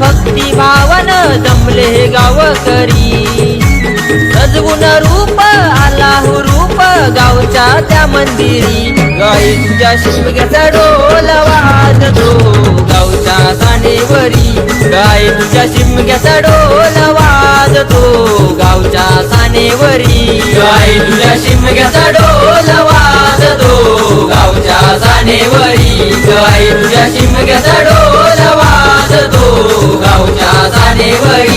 भक्ती भावन जमले हे गावकरी सजवून रूप आला रूप गावच्या त्या मंदिरी गाई तुझ्या शिमग्याचा डोल वाजतो गावच्या सानेवरी गाई तुझ्या शिमग्याचा डोल वाजतो गावच्या सानेवरी गाई तुझ्या शिमग्याचा डोल वाजतो गावच्या सानेवरी गाई तुझ्या शिमग्याचा डोल वाजतो गावच्या सानेवरी